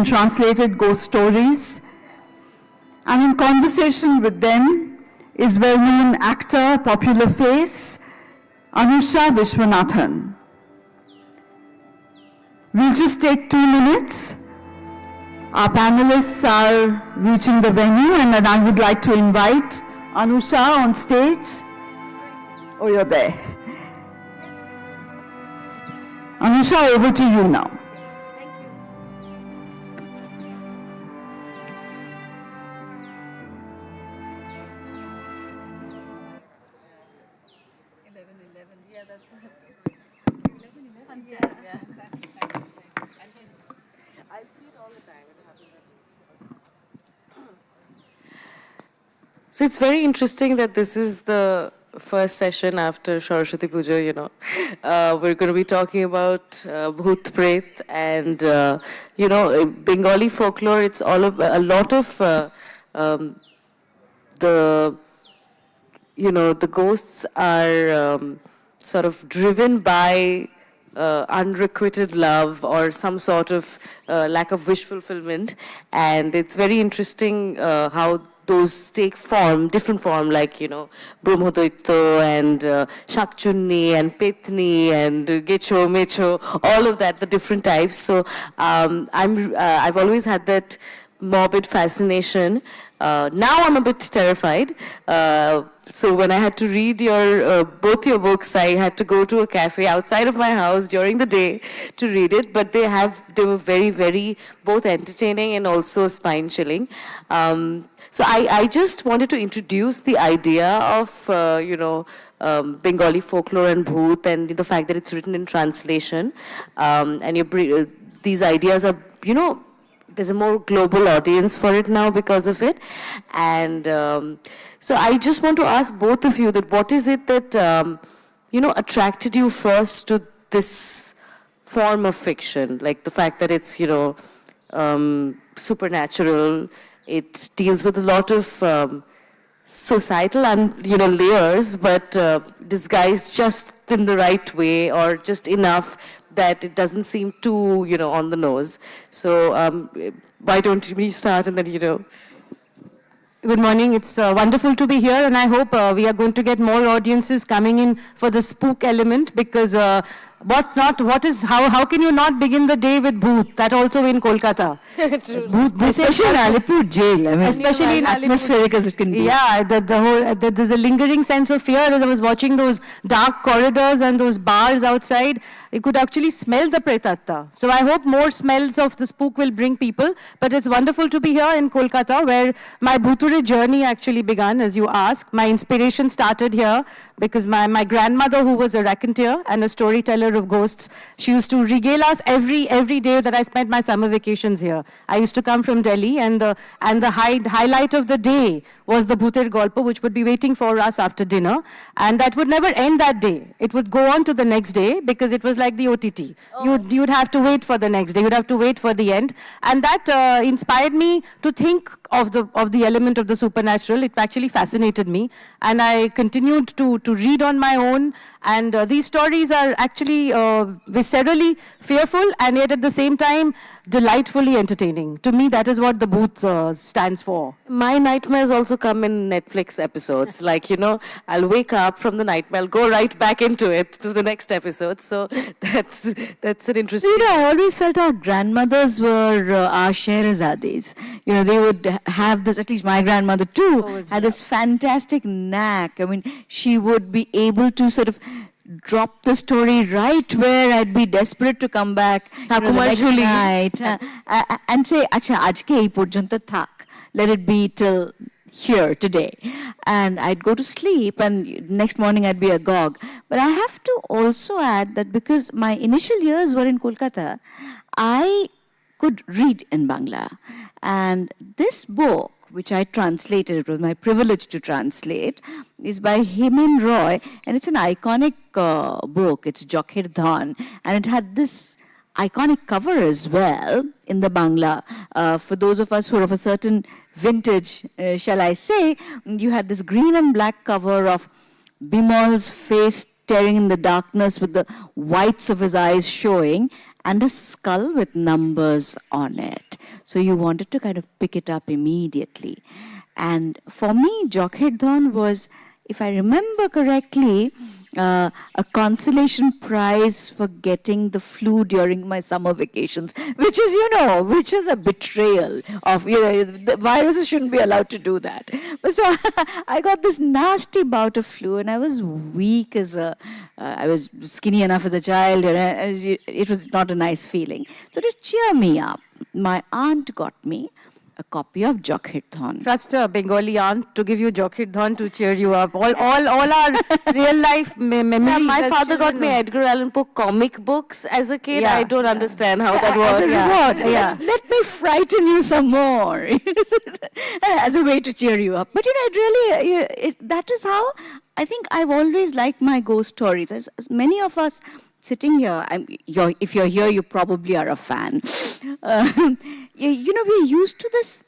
translated ghost stories. And in conversation with them is well-known actor, popular face, Anusha Viswanathan. We'll just take 2 minutes. Our panelists are reaching the venue, and then I would like to invite Anusha on stage. Oh, you're there. Anusha, over to you now. So it's very interesting that this is the first session after Saraswati Puja, you know. We're going to be talking about Bhoot Pret and, Bengali folklore. It's all a lot of the ghosts are sort of driven by unrequited love or some sort of lack of wish fulfillment. And it's very interesting how those take form, different form, like, Brahmodaitya and Shakchunni and Petni and Gecho, Mecho, all of that, the different types. So I've always had that morbid fascination. Now I'm a bit terrified. So when I had to read both your books, I had to go to a cafe outside of my house during the day to read it. But they were very, very both entertaining and also spine-chilling. So I just wanted to introduce the idea of Bengali folklore and Bhoot, and the fact that it's written in translation. And these ideas are, there's a more global audience for it now because of it. And so I just want to ask both of you that what is it that, attracted you first to this form of fiction? Like the fact that it's, supernatural. It deals with a lot of societal and, layers, but disguised just in the right way or just enough that it doesn't seem too, on the nose. So why don't we start and then, Good morning. It's wonderful to be here, and I hope we are going to get more audiences coming in for the spook element, because how can you not begin the day with Bhoot? That also in Kolkata. Bhoot, especially in Alipur jail. I mean, especially in atmospheric as it can be. Yeah, there's a lingering sense of fear. As I was watching those dark corridors and those bars outside, you could actually smell the pretatta. So I hope more smells of the spook will bring people. But it's wonderful to be here in Kolkata, where my Bhuture journey actually began, as you asked. My inspiration started here because my grandmother, who was a raconteur and a storyteller of ghosts, she used to regale us every day that I spent my summer vacations here. I used to come from Delhi, and the highlight of the day was the Bhuter Golpo, which would be waiting for us after dinner. And that would never end that day. It would go on to the next day, because it was like the OTT. Oh. You'd have to wait for the next day. You'd have to wait for the end. And that inspired me to think of the element of the supernatural. It actually fascinated me. And I continued to read on my own. And these stories are actually viscerally fearful, and yet at the same time delightfully entertaining. To me, that is what the Bhoot stands for. My nightmares also come in Netflix episodes. Like, I'll wake up from the nightmare, I'll go right back into it to the next episode. So that's an interesting... I always felt our grandmothers were our Scheherazades. They would have this, at least my grandmother too, had this fantastic knack. I mean, she would be able to sort of drop the story right where I'd be desperate to come back the next night and say, "Acha, ajke ei porjonto thak. Let it be till here today." And I'd go to sleep, and next morning I'd be agog. But I have to also add that because my initial years were in Kolkata, I could read in Bangla. And this book, which I translated, it was my privilege to translate, is by Hemin Roy, and it's an iconic book. It's Jokher Dhan, and it had this iconic cover as well in the Bangla. For those of us who are of a certain vintage, shall I say, you had this green and black cover of Bimal's face staring in the darkness with the whites of his eyes showing, and a skull with numbers on it. So you wanted to kind of pick it up immediately. And for me, Jashodhara was, if I remember correctly, a consolation prize for getting the flu during my summer vacations, which is a betrayal of, the viruses shouldn't be allowed to do that. But so I got this nasty bout of flu, and I was weak I was skinny enough as a child, and it was not a nice feeling. So to cheer me up, my aunt got me a copy of Jashodhara. Trust a Bengali aunt to give you Jashodhara to cheer you up. All our real life memories. Yeah, my as father got children. me Edgar Allan Poe comic books as a kid. Yeah. I don't understand how that As works. a reward, let me frighten you some more, as a way to cheer you up. But that is how I think I've always liked my ghost stories. As many of us sitting here, if you're here, you probably are a fan. We're used to this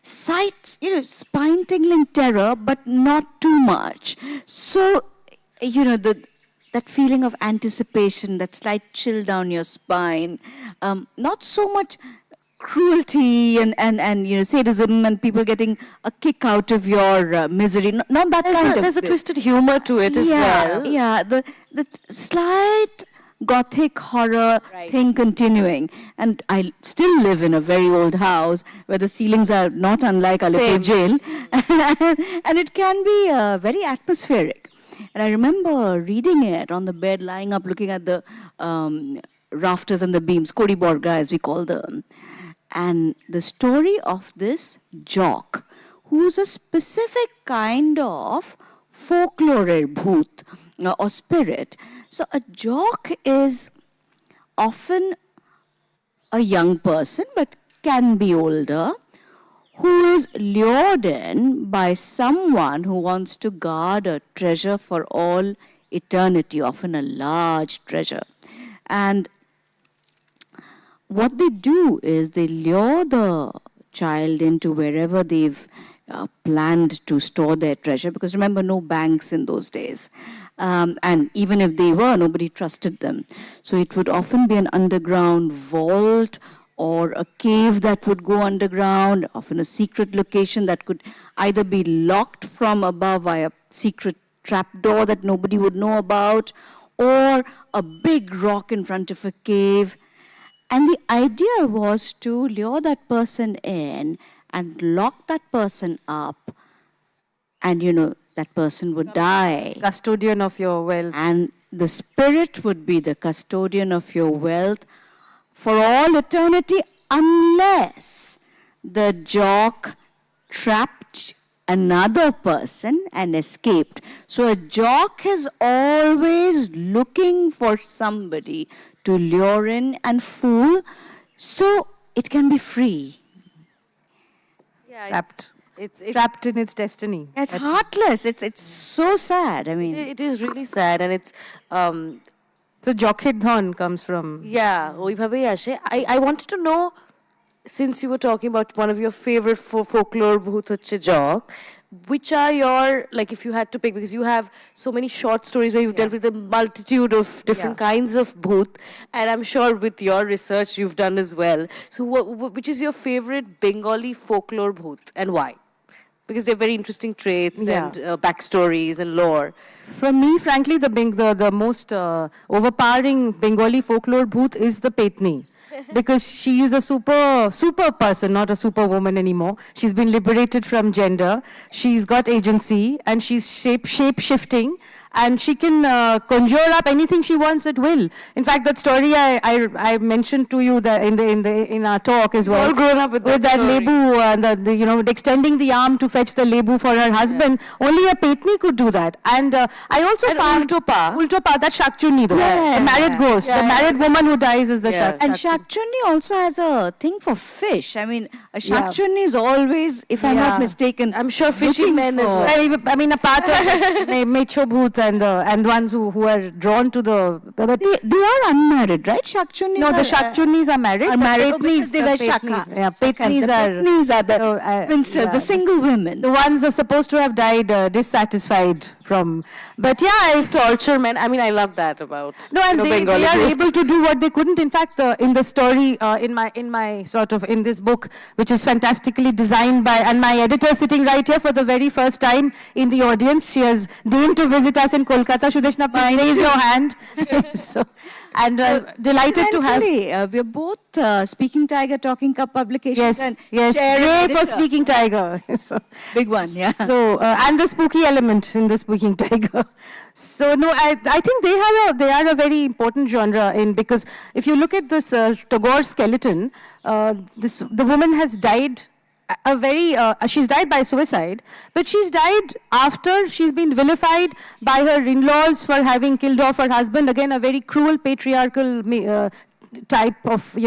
spine-tingling terror, but not too much. So, that feeling of anticipation, that slight chill down your spine, not so much cruelty and sadism and people getting a kick out of your misery. Not that kind of. There's a twisted humor to it as well. Yeah, the slight gothic horror thing continuing. And I still live in a very old house where the ceilings are not unlike Alipur jail. And it can be very atmospheric. And I remember reading it on the bed, lying up, looking at the rafters and the beams, Kodi Borga as we call them. And the story of this jock, who's a specific kind of folklore bhoot or spirit. So a jock is often a young person, but can be older, who is lured in by someone who wants to guard a treasure for all eternity, often a large treasure. And what they do is they lure the child into wherever they've planned to store their treasure, because remember, no banks in those days. And even if they were, nobody trusted them. So it would often be an underground vault or a cave that would go underground, often a secret location that could either be locked from above by a secret trapdoor that nobody would know about, or a big rock in front of a cave. And the idea was to lure that person in and lock that person up, and that person would die. Custodian of your wealth. And the spirit would be the custodian of your wealth for all eternity, unless the jock trapped another person and escaped. So a jock is always looking for somebody to lure in and fool, so it can be free. Yeah, Trapped. It's Trapped in its destiny. It's heartless. It's so sad. I mean, it is really sad, and it's So Jashodhara comes from. yeah, ওইভাবেই আসে. I wanted to know, since you were talking about one of your favorite folklore bhoot হচ্ছে jock, which are your, like, if you had to pick, because you have so many short stories where you've dealt with a multitude of different kinds of bhoot, and I'm sure with your research you've done as well. So which is your favorite Bengali folklore bhoot, and why? Because they're very interesting traits and backstories and lore. For me, frankly, the most overpowering Bengali folklore bhoot is the Petni. Because she is a super person, not a superwoman anymore. She's been liberated from gender. She's got agency, and she's shape-shifting. And she can conjure up anything she wants at will. In fact, that story I mentioned to you that in our talk as well. All grown up with that story. Lebu, and extending the arm to fetch the lebu for her husband. Only a Petni could do that. And I also found Ultopa, that's Shakchuni though. Yeah. The married ghost. The married woman who dies is the Yeah. and Shakchuni also has a thing for fish. I mean, a Shakchuni is always, if I'm not mistaken, I'm sure fishing looking men as for- well. I mean, a part of Mecho Bhoot and ones who are drawn to the. But They are unmarried, right? Shakchunnis no, the are, Shakchunnis are married. are the married. Petnis, They the were Petnis, Shaka. yeah, Petnis The are. Petnis are the So, spinsters, yeah, the single women. The ones are supposed to have died dissatisfied from. But yeah, Torture men. I mean, I love that about no, and they Bengali are youth. able to do what they couldn't. In fact, in the story, in my sort of in this book, which is fantastically designed by, and my editor sitting right here for the very first time in the audience, she has deigned to visit us in Kolkata. Shudeshna, please raise your hand. So, and delighted to have. Eventually, we're both Speaking Tiger, Talking Cup publications. Yes, And yes, sharing Ray for editor. Speaking Tiger. So, Big one, yeah. So, and the spooky element in the Speaking Tiger. So, no, I think they are a very important genre because if you look at this Tagore skeleton, the woman has died she's died by suicide, but she's died after she's been vilified by her in-laws for having killed off her husband. Again, a very cruel patriarchal type of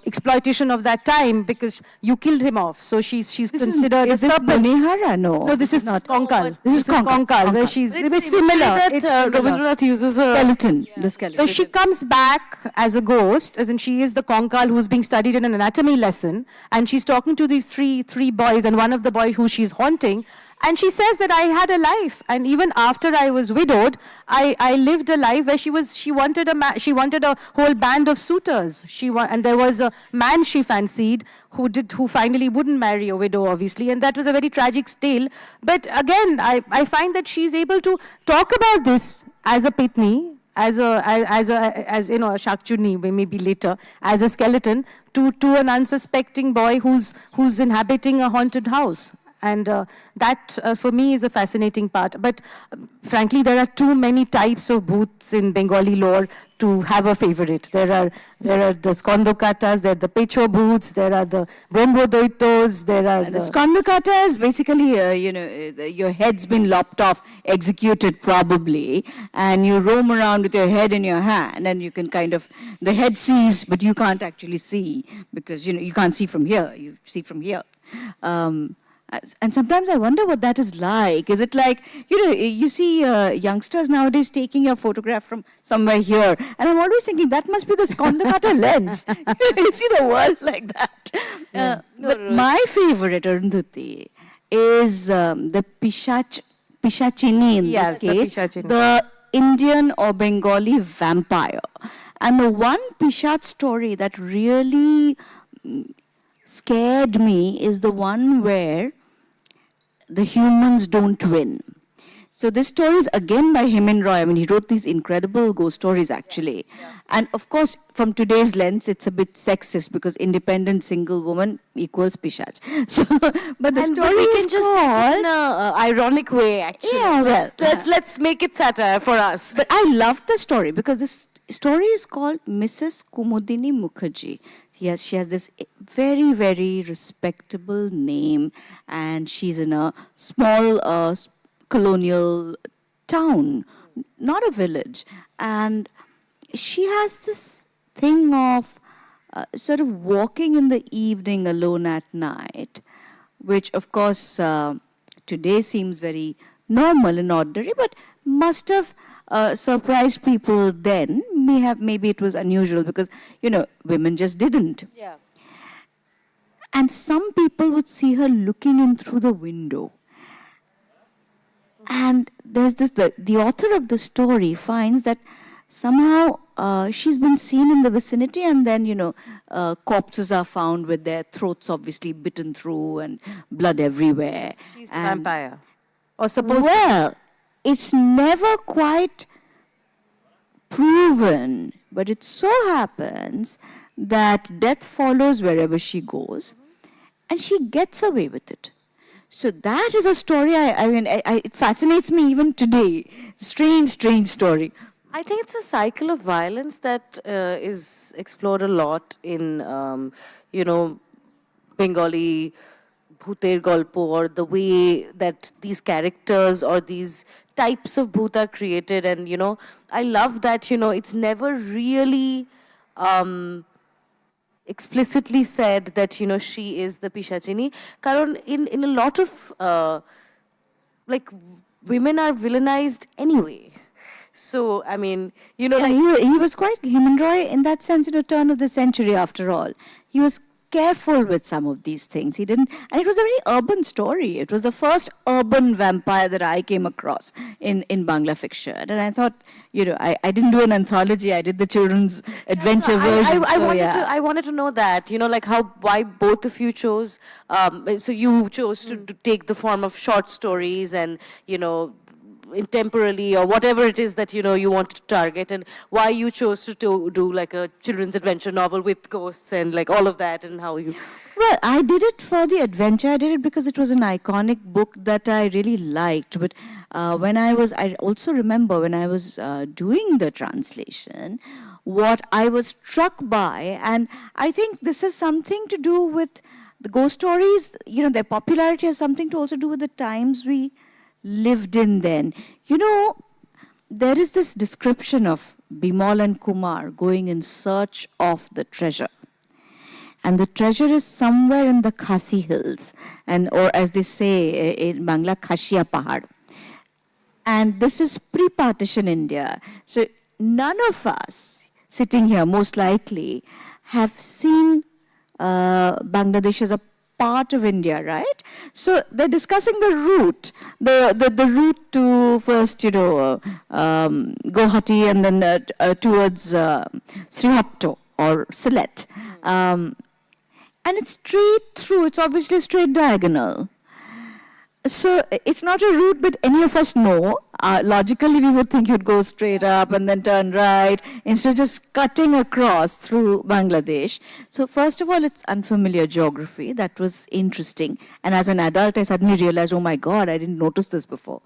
exploitation of that time because you killed him off. So she's considered Is a this serpent. Banihara? No. No, this is not Konkal. This is Konkal, where she's It's very similar. that It's similar. Rabindranath uses a Skeleton. The skeleton. So she comes back as a ghost, as in she is the Konkal who's being studied in an anatomy lesson, and she's talking to these three boys, and one of the boys who she's haunting, and she says that I had a life, and even after I was widowed, I lived a life where she wanted a whole band of suitors. And there was a man she fancied who finally wouldn't marry a widow, obviously, and that was a very tragic tale. But again, I find that she's able to talk about this as a pitni, as you know, a Shakchuni, maybe later, as a skeleton, to an unsuspecting boy who's inhabiting a haunted house. And that, for me, is a fascinating part. But frankly, there are too many types of bhoots in Bengali lore to have a favorite. There are the Skondokatas, there are the Pecho bhoots, there are the Brahmodoitos, there are The Skandakata is basically, your head's been lopped off, executed probably, and you roam around with your head in your hand, and you can kind of, the head sees, but you can't actually see, because, you can't see from here, you see from here. And sometimes I wonder what that is like. Is it like, you see youngsters nowadays taking your photograph from somewhere here, and I'm always thinking that must be the Skandakata lens. You see the world like that. But my favorite, Arundhati, is the Pishachini in Yes, this the case, Pishachini. the Indian or Bengali vampire. And the one Pishat story that really scared me is the one where the humans don't win. So this story is again by Hemin Roy. I mean, he wrote these incredible ghost stories, actually. And of course, from today's lens, it's a bit sexist because independent single woman equals Pishach. So, but the story we is can just take it in called... a ironic way, actually. Yeah, well, Let's make it satire for us. But I love the story because this story is called Mrs. Kumudini Mukherjee. Yes, she has this very, very respectable name, and she's in a small colonial town, not a village. And she has this thing of sort of walking in the evening alone at night, which of course today seems very normal and ordinary, but must have surprised people then. Maybe it was unusual because, women just didn't. Yeah. And some people would see her looking in through the window. And there's this, the author of the story finds that somehow she's been seen in the vicinity, and then, corpses are found with their throats obviously bitten through and blood everywhere. She's the vampire. Or supposed Well, it's never quite proven, but it so happens that death follows wherever she goes, and she gets away with it. So that is a story, it fascinates me even today. Strange story. I think it's a cycle of violence that is explored a lot in, Bengali bhuter golpo, or the way that these characters or these types of bhoot are created. And, I love that, it's never really explicitly said that, she is the Pishachini. Karon in a lot of, women are villainized anyway. So, I mean, you know, Yeah, like, he was quite, Heman Roy, in that sense, turn of the century after all. He was careful with some of these things. He didn't, and it was a very urban story. It was the first urban vampire that I came across in Bangla fiction. And I thought, I didn't do an anthology, I did the children's adventure version. I wanted to know that, like why both of you chose, so you chose to take the form of short stories and, temporally or whatever it is that you want to target, and why you chose to do like a children's adventure novel with ghosts and like all of that, and how you... Well, I did it for the adventure. I did it because it was an iconic book that I really liked. But I also remember when I was doing the translation, what I was struck by, and I think this has something to do with the ghost stories, their popularity has something to also do with the times we lived in then. There is this description of Bimal and Kumar going in search of the treasure. And the treasure is somewhere in the Khasi hills, or as they say in Bangla, Khashia Pahad. And this is pre-partition India. So none of us sitting here, most likely, have seen Bangladesh as a part of India, right? So they're discussing the route, the route to first, Guwahati and then towards Srihatto or Sylhet. And it's straight through, it's obviously a straight diagonal. So it's not a route that any of us know. Logically, we would think you'd go straight up and then turn right, instead of just cutting across through Bangladesh. So first of all, it's unfamiliar geography. That was interesting. And as an adult, I suddenly realized, oh my God, I didn't notice this before.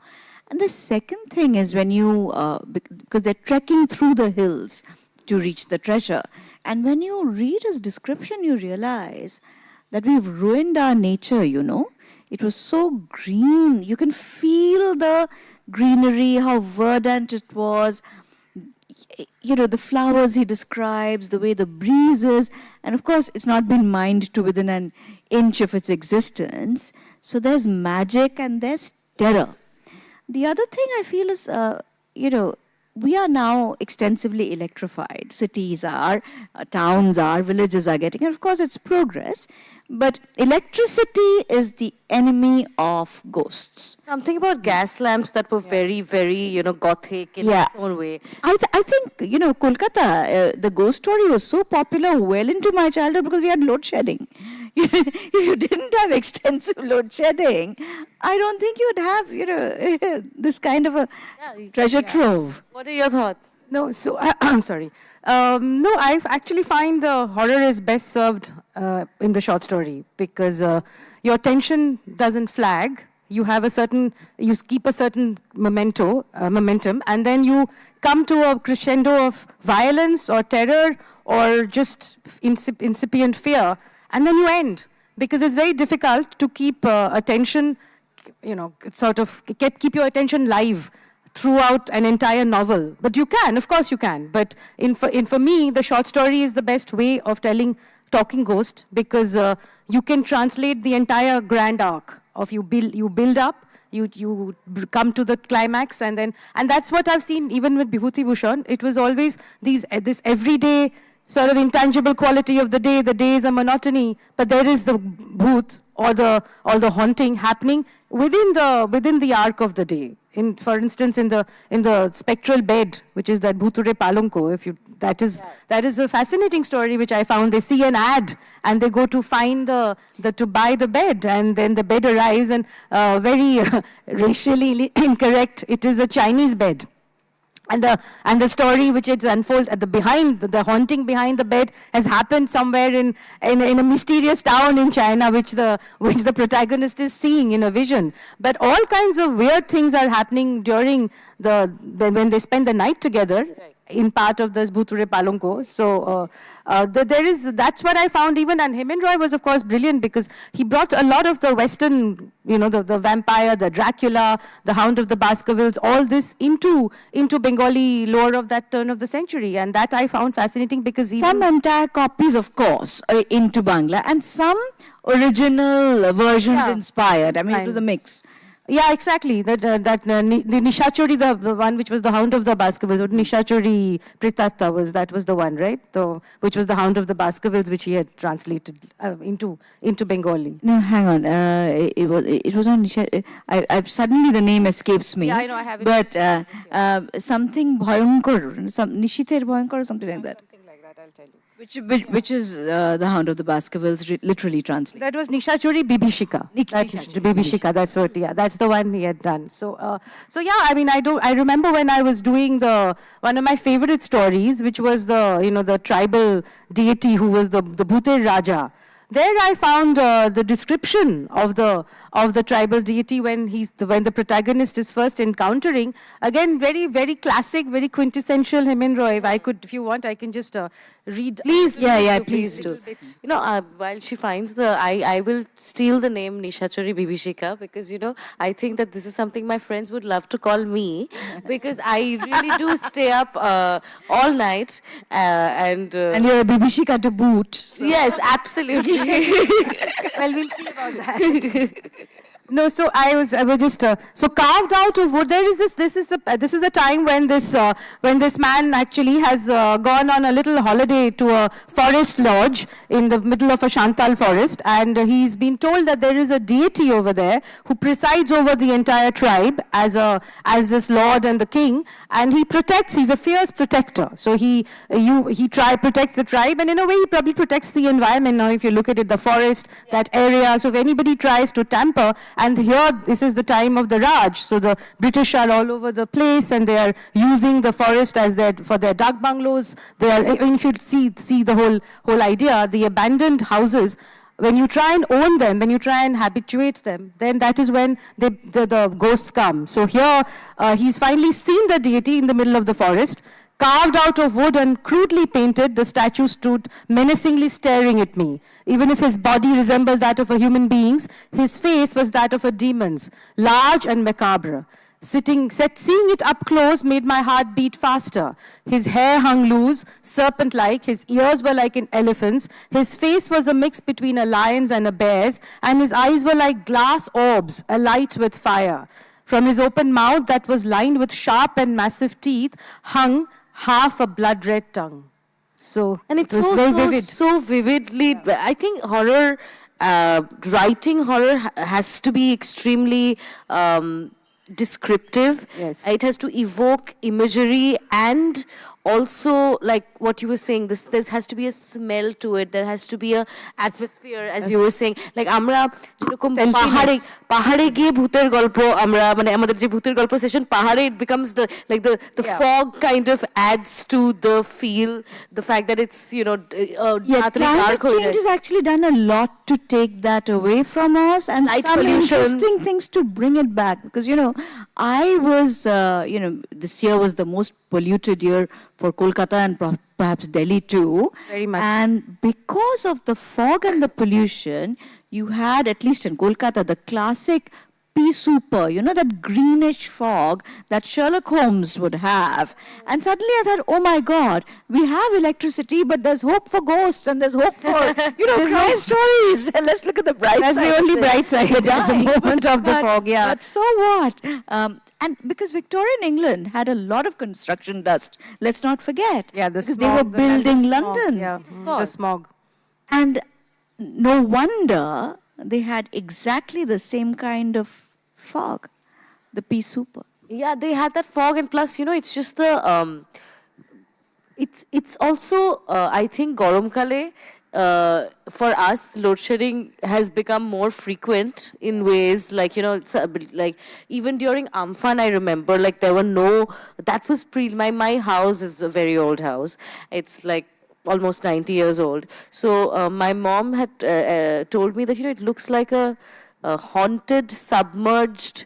And the second thing is when you, because they're trekking through the hills to reach the treasure. And when you read his description, you realize that we've ruined our nature, It was so green. You can feel the greenery, how verdant it was. The flowers he describes, the way the breeze is. And of course, it's not been mined to within an inch of its existence. So there's magic and there's terror. The other thing I feel is, we are now extensively electrified. Cities are, towns are, villages are getting, and of course it's progress. But electricity is the enemy of ghosts. Something about gas lamps that were very, very, gothic in its own way. I think, Kolkata, the ghost story was so popular well into my childhood because we had load shedding. If you didn't have extensive load shedding, I don't think you'd have, this kind of a treasure trove. What are your thoughts? No, so, sorry. No, I actually find the horror is best served in the short story because your tension doesn't flag. You have you keep a certain momentum, and then you come to a crescendo of violence or terror or just incipient fear, and then you end. Because it's very difficult to keep attention, keep your attention live throughout an entire novel. But you can, of course you can. But for me, the short story is the best way of talking ghost because you can translate the entire grand arc of you build up, you come to the climax, and that's what I've seen even with Bibhuti Bhushan. It was always this everyday sort of intangible quality of the day. The day is a monotony, but there is the bhoot or the haunting happening within the arc of the day. For instance, in the spectral bed, which is that Bhuture Palonko, that is a fascinating story which I found. They see an ad and they go to find to buy the bed, and then the bed arrives and very racially incorrect. It is a Chinese bed. And the story which it's unfolded at the haunting behind the bed has happened somewhere in a mysterious town in China, which the protagonist is seeing in a vision. But all kinds of weird things are happening during when they spend the night together. Right. In part of this Bhuture Palonko. So that's what I found even, and Heman Roy was of course brilliant because he brought a lot of the Western, the vampire, the Dracula, the Hound of the Baskervilles, all this into Bengali lore of that turn of the century, and that I found fascinating because some entire copies, of course, into Bangla, and some original versions inspired. I mean, it was a mix. Yeah, exactly. The Nishachori, the one which was the hound of the Baskervilles, or Nishachori Pritatta was the one, right? Which was the hound of the Baskervilles, which he had translated into Bengali. No, hang on. It was on Nisha. I suddenly the name escapes me. Yeah, I know, I have it. But something Bhayankar, some Nishiter Bhayankar or something like that. Something like that, I'll tell you. Which is the Hound of the Baskervilles, literally translated. That was Nishachori Bibishika. Bibishika, that's what, yeah, that's the one he had done. So yeah, I mean, I remember when I was doing one of my favorite stories, which was the tribal deity who was the Bhute Raja. There I found the description of the tribal deity when the protagonist is first encountering. Again, very, very classic, very quintessential Hemen Roy. If you want, I can just read. Please, please do. You know, while she finds I will steal the name Nishachori Bibishika because, you know, I think that this is something my friends would love to call me because I really do stay up all night and you're a Bibishika to boot. So. Yes, absolutely. Well, we'll see about that. No, so I was just so carved out of wood. This is the time when this man actually has gone on a little holiday to a forest lodge in the middle of a Chantal forest, and he's been told that there is a deity over there who presides over the entire tribe as this lord and the king, and he protects. He's a fierce protector. So he protects the tribe, and in a way he probably protects the environment. Now, if you look at it, the forest, that area. So if anybody tries to tamper. And here, this is the time of the Raj. So the British are all over the place, and they are using the forest for their dak bungalows. If you see the whole idea, the abandoned houses, when you try and own them, when you try and habituate them, then that is when the ghosts come. So here, he's finally seen the deity in the middle of the forest. Carved out of wood and crudely painted, the statue stood menacingly staring at me. Even if his body resembled that of a human being's, his face was that of a demon's, large and macabre. Seeing it up close made my heart beat faster. His hair hung loose, serpent-like, his ears were like an elephant's, his face was a mix between a lion's and a bear's, and his eyes were like glass orbs, alight with fire. From his open mouth that was lined with sharp and massive teeth hung half a blood-red tongue. So, and it's it was very vivid. So vividly. Yeah. I think horror, writing horror has to be extremely descriptive. Yes. It has to evoke imagery and also, like what you were saying, there has to be a smell to it. There has to be a atmosphere, as you were saying. Like আমরা যেরকম পাহাড়ে গিয়ে ভূতের গল্প আমরা মানে আমাদের যে ভূতের গল্প session পাহাড়ে, it becomes the fog kind of adds to the feel, the fact that it's climate change has actually done a lot to take that away from us, and light some pollution. Interesting things to bring it back, because I was this year was the most polluted year for Kolkata and perhaps Delhi too. Very much. And because of the fog and the pollution, you had, at least in Kolkata, the classic pea super, that greenish fog that Sherlock Holmes would have. And suddenly I thought, oh my God, we have electricity, but there's hope for ghosts and there's hope for, crime stories. And let's look at the bright side. That's the only bright side at the moment of the fog, yeah. But so what? And because Victorian England had a lot of construction dust, let's not forget. Yeah, because they were building London. Yeah, the smog. And no wonder they had exactly the same kind of fog, the pea super. Yeah, they had that fog, and plus, it's just the it's also I think Garam Kale for us load shedding has become more frequent in ways like it's like even during Amphan I remember like there were that was my house is a very old house. It's like almost 90 years old. So my mom had told me that it looks like a haunted, submerged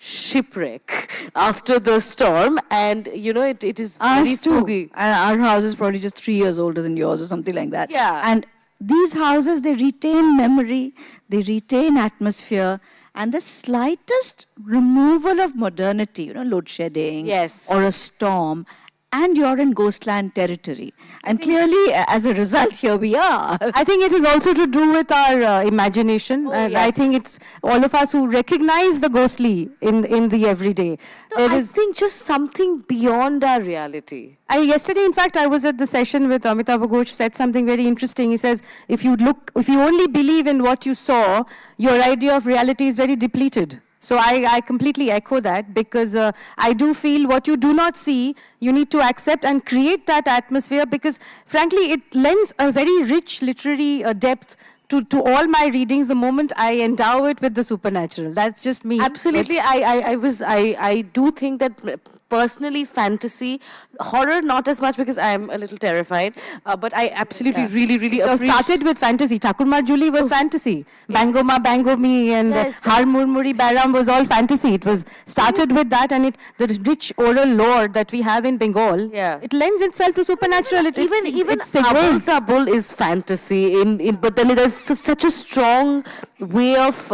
shipwreck after the storm, and it is very spooky. Our house is probably just 3 years older than yours or something like that. Yeah. And these houses, they retain memory, they retain atmosphere, and the slightest removal of modernity, load shedding, Yes, or a storm, and you're in ghostland territory. And clearly, as a result, here we are. I think it is also to do with our imagination. And I yes. think it's all of us who recognize the ghostly in the everyday. No, I think just something beyond our reality. Yesterday, in fact, I was at the session with Amitabh Ghosh, said something very interesting. He says, if you only believe in what you saw, your idea of reality is very depleted. So I completely echo that, because I do feel what you do not see, you need to accept and create that atmosphere, because frankly, it lends a very rich literary depth to all my readings the moment I endow it with the supernatural. That's just me. Absolutely. I do think that personally fantasy, horror not as much because I am a little terrified, but I absolutely really So appreciate. started with fantasy. Thakurmar Juli was fantasy. Bango Ma Bango Mi and Yes. Har Murmuri Baram was all fantasy. It was started with that, and the rich oral lore that we have in Bengal, it lends itself to supernatural. Even it Abul segues. Tabul is fantasy, but then there's such a strong way of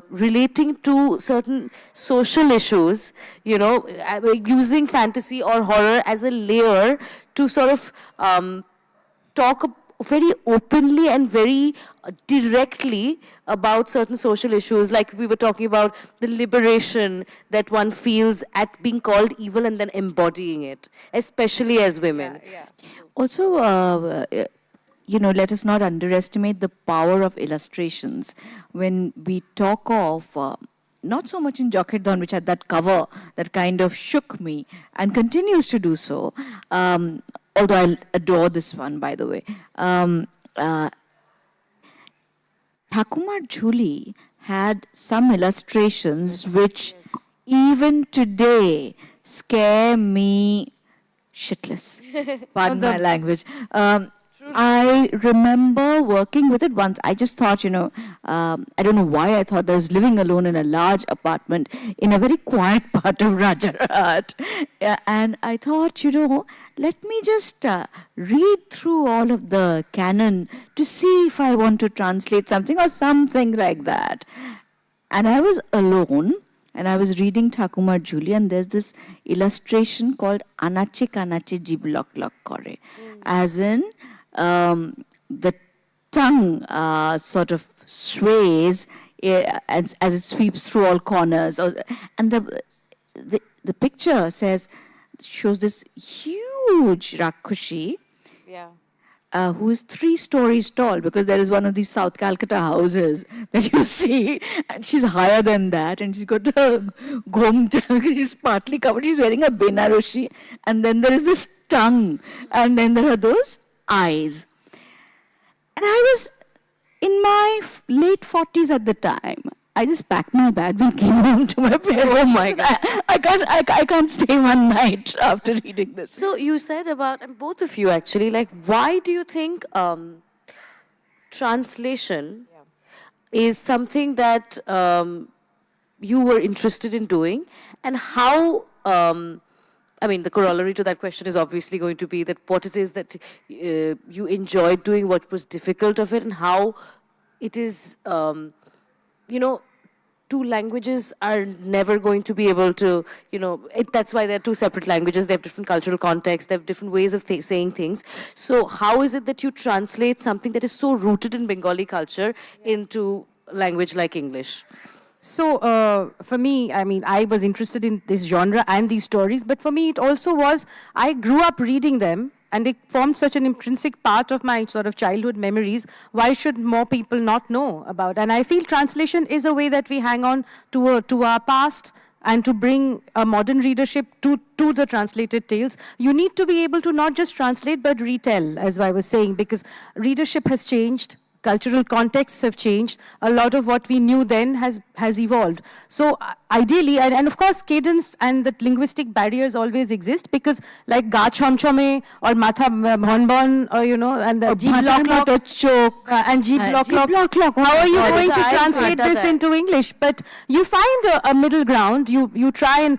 relating to certain social issues, using fantasy or horror as a layer to sort of talk very openly and very directly about certain social issues, like we were talking about the liberation that one feels at being called evil and then embodying it, especially as women. Also, let us not underestimate the power of illustrations. When we talk of, not so much in Jashodhara, which had that cover that kind of shook me and continues to do so, although I adore this one, by the way. Thakumar Jhuli had some illustrations which even today scare me shitless. Pardon my language. I remember working with it once. I just thought, I don't know why I thought I was living alone in a large apartment in a very quiet part of Rajarat. And I thought, let me just read through all of the canon to see if I want to translate something or something like that. And I was alone. And I was reading Thakumar Jhuli, and there's this illustration called Anache Kanache Jib Lok Lok Kore. As in, the tongue sort of sways as it sweeps through all corners. And the picture shows this huge Rakushi. Who is 3 stories tall, because there is one of these South Calcutta houses that you see, and she's higher than that, and she's got a gomta, she's partly covered, she's wearing a benaroshi, and then there is this tongue, and then there are those eyes. And I was in my late 40s at the time. I just packed my bags and came home to my parents. Oh my God. I can't stay one night after reading this. So you said about, and both of you actually, like, why do you think translation is something that you were interested in doing, and how, the corollary to that question is obviously going to be that what it is that you enjoyed doing, what was difficult of it, and how it is, two languages are never going to be able to, that's why they're two separate languages. They have different cultural contexts. They have different ways of saying things. So how is it that you translate something that is so rooted in Bengali culture into language like English? So for me, I was interested in this genre and these stories, but for me it also was, I grew up reading them, and it formed such an intrinsic part of my sort of childhood memories. Why should more people not know about? And I feel translation is a way that we hang on to our past and to bring a modern readership to the translated tales. You need to be able to not just translate, but retell, as I was saying, because readership has changed. Cultural contexts have changed. A lot of what we knew then has evolved. So ideally, and of course, cadence and the linguistic barriers always exist, because like ga chom chome or matha bon bon, or and the jeep lock lock and jeep lock lock. How are you going to translate this into English? But you find a middle ground. You try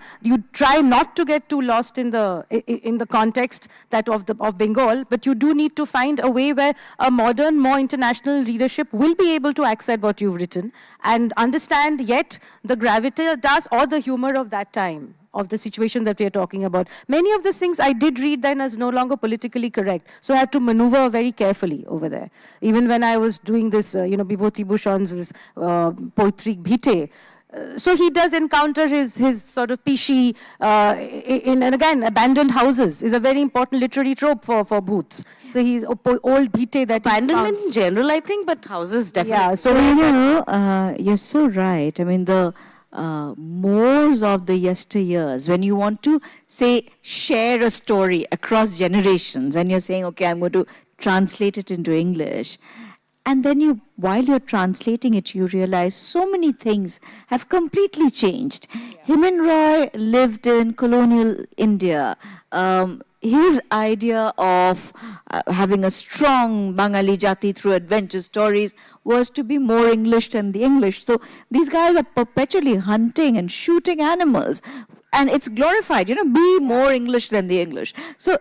not to get too lost in the context of Bengal, but you do need to find a way where a modern, more international readership will be able to accept what you've written and understand yet the gravitas or the humor of that time. of the situation that we are talking about. Many of these things I did read then as no longer politically correct. So I had to maneuver very carefully over there. Even when I was doing this, Bibhoti Bhushan's poetry Bhite, so he does encounter his sort of pishi and again, abandoned houses is a very important literary trope for Bhoots. So he's old Bhite that Abandonment in general, I think, but houses definitely. Yeah, so You're so right. I mean, the Moors of the yesteryears, when you want to say share a story across generations, and you're saying, okay, I'm going to translate it into English. And then while you're translating it, you realize so many things have completely changed. Himen Roy lived in colonial India. His idea of having a strong Bangali Jati through adventure stories was to be more English than the English. So these guys are perpetually hunting and shooting animals. And it's glorified, be more English than the English. So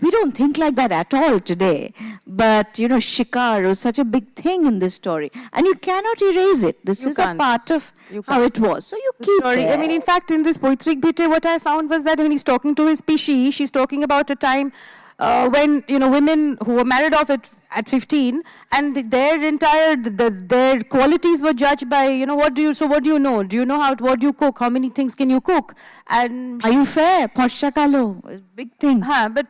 we don't think like that at all today. But, shikar was such a big thing in this story. And you cannot erase it. This is a part of how it was. So you keep it. I mean, in fact, in this Poetrik Bhite, what I found was that when he's talking to his pishi, she's talking about a time when, women who were married off at 15, and their entire, their qualities were judged by, what do you know? Do you know what do you cook? How many things can you cook? And are you fair? Porshakalo, big thing. But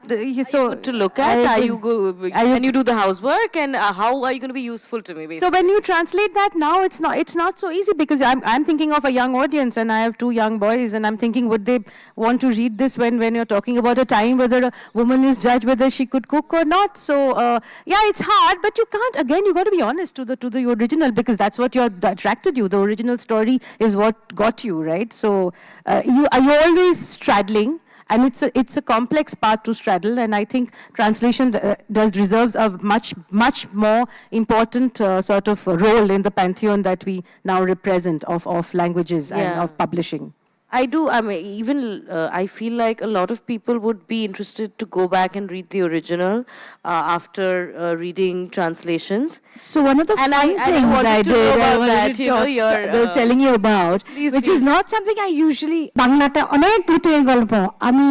so Good to look at. Can you do the housework, and how are you going to be useful to me? Basically? So when you translate that now, it's not so easy, because I'm thinking of a young audience, and I have 2 young boys, and I'm thinking, would they want to read this when you're talking about a time whether a woman is judged whether she could cook or not? So it's hard, but you can't. Again, you got to be honest to the original, because that's what attracted you. The original story is what got you, right? So you're always straddling. And it's a complex path to straddle, and I think translation deserves a much more important sort of role in the pantheon that we now represent of languages and of publishing. I do. I mean, even I feel like a lot of people would be interested to go back and read the original after reading translations. So one of the And fun I things wanted I to did, know about I wanted that, to you know, talk- your, I was telling you about, please, which is not something I usually. বাংলাতে অনেক ভূতের গল্প আমি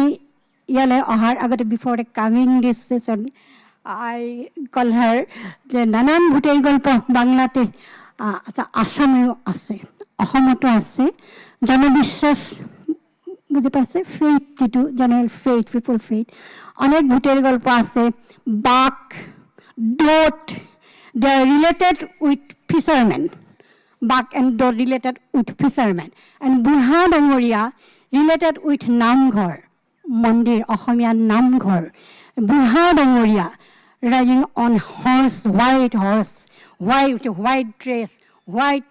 ইয়ালে অহাৰ আগতে before coming দিছ session I call her যে নানান ভূতের গল্প বাংলাতে আচ্ছা আসামেও আছে অসমতো আছে জনবিশ্বাস বুঝি পাইছে ফেইথ যেটো জেনারেল ফেইথ পিপল ফেইথ অনেক ভূতের গল্প আছে Buck Dot they are related with fishermen Buck and Dot related with fishermen, and Burha Dangoria related with Namghor, Mondir, Ohomia Namghor. Burha Dangoria riding on white horse, white dress, white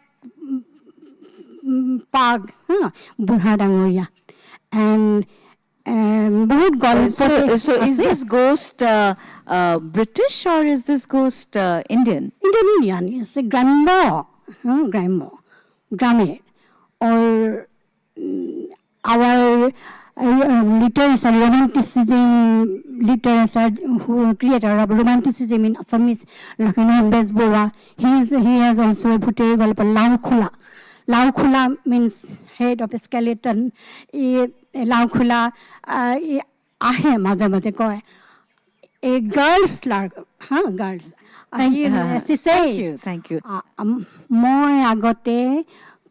pug, Burha Dangoria. And Bhoot Bangla. So is this ghost British or is this ghost Indian? Indian, it's a grammar, or our literature, romanticism, literature, who creator of romanticism in Assamese, Lakshmana Besbora, he has also a Bhutere Golpa, Laukhula. Laukhula means head of a skeleton. Laukhula, ahe maze koy. A girl's lark, girls. Thank you. মই আগতে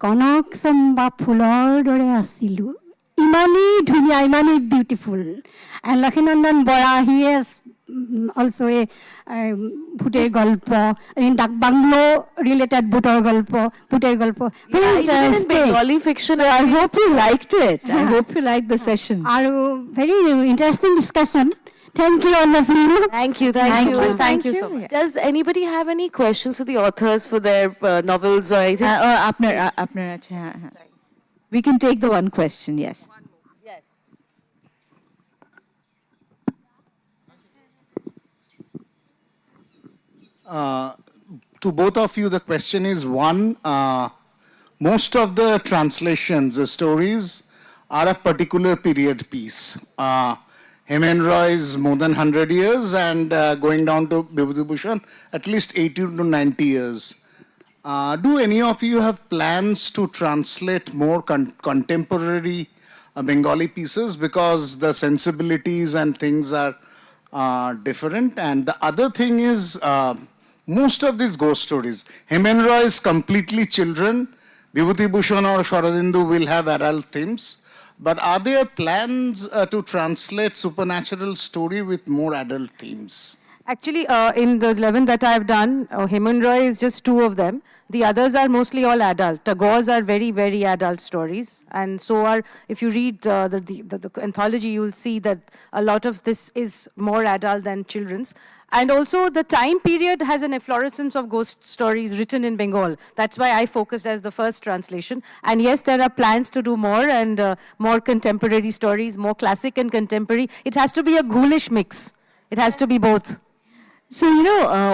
কনক চম্বা ফুলৰ দৰে আছিলোঁ ইমানেই ধুনীয়া ইমানেই beautiful and Lakshminandan Bora he is also' a ভূতেৰ গল্প ডাক বাংলো ৰিলেটেড ভূতেৰ গল্প Bengali fiction. So I hope you liked it. I hope you liked the session. আৰু very interesting discussion Thank you, all of you. Thank you Thank you so much. Yeah. Does anybody have any questions for the authors for their novels or anything? We can take the one question, yes. Yes. To both of you, the question is one, most of the translations, the stories, are a particular period piece. Himen Roy is more than 100 years, and going down to Bibhuti Bhushan, at least 80 to 90 years. Do any of you have plans to translate more contemporary Bengali pieces because the sensibilities and things are different. And the other thing is, most of these ghost stories, Hemen Roy is completely children. Vibhuti Bhushan or Sharadindu will have adult themes. But are there plans to translate supernatural story with more adult themes? Actually, in the 11 that I've done, Heman Roy is just 2 of them. The others are mostly all adult. Tagore's are very, very adult stories. And so are, if you read the anthology, you will see that a lot of this is more adult than children's. And also the time period has an efflorescence of ghost stories written in Bengal. That's why I focused as the first translation. And yes, there are plans to do more and more contemporary stories, more classic and contemporary. It has to be a ghoulish mix. It has to be both. So,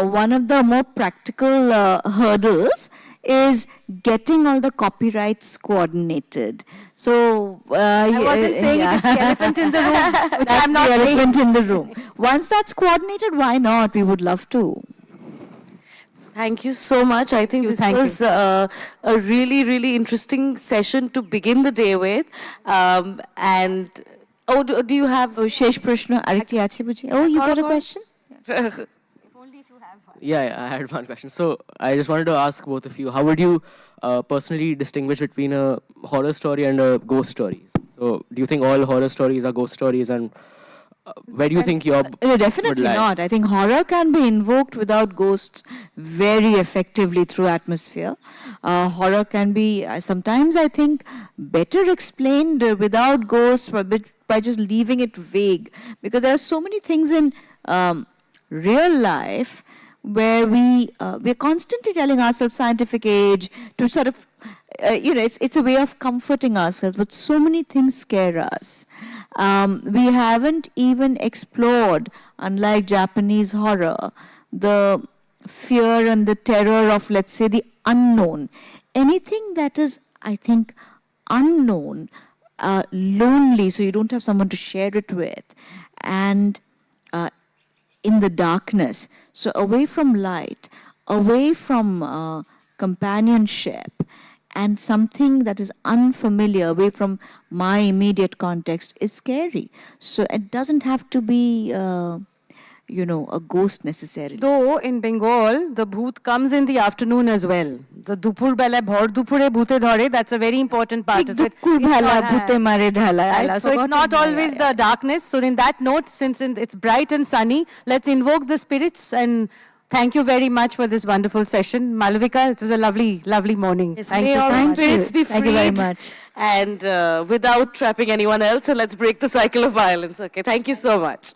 one of the more practical hurdles is getting all the copyrights coordinated. So, I wasn't saying it is the elephant in the room, which that's I'm not the saying. elephant in the room. Once that's coordinated, why not? We would love to. Thank you so much. I think this Thank you. was a really, really interesting session to begin the day with. Do you have... Shesh Prashna, Arikti ache buji. Oh, you got a question? Yeah, I had one question. So I just wanted to ask both of you, how would you personally distinguish between a horror story and a ghost story? So do you think all horror stories are ghost stories, and where do you think your No, definitely would lie? not. I think horror can be invoked without ghosts very effectively through atmosphere. Horror can be sometimes, I think, better explained without ghosts by just leaving it vague. Because there are so many things in real life where we're constantly telling ourselves scientific age to sort of, it's a way of comforting ourselves, but so many things scare us. We haven't even explored, unlike Japanese horror, the fear and the terror of, let's say, the unknown. Anything that is, I think, unknown, lonely, so you don't have someone to share it with, and in the darkness, so away from light, away from companionship, and something that is unfamiliar, away from my immediate context, is scary. So it doesn't have to be, a ghost necessarily. Though in Bengal, the bhoot comes in the afternoon as well. The dupur bela bhor dupure bhute dhare, that's a very important part of it. Dukkur It's bhala, not- bhute mare dhala. I'd So it's forgotten not that. always the darkness. So in that note, since it's bright and sunny, let's invoke the spirits, and thank you very much for this wonderful session. Malavika, it was a lovely, lovely morning. Yes, Thank may you all so the much. spirits be freed. Thank you very much. And without trapping anyone else, so let's break the cycle of violence. Okay, thank you so much.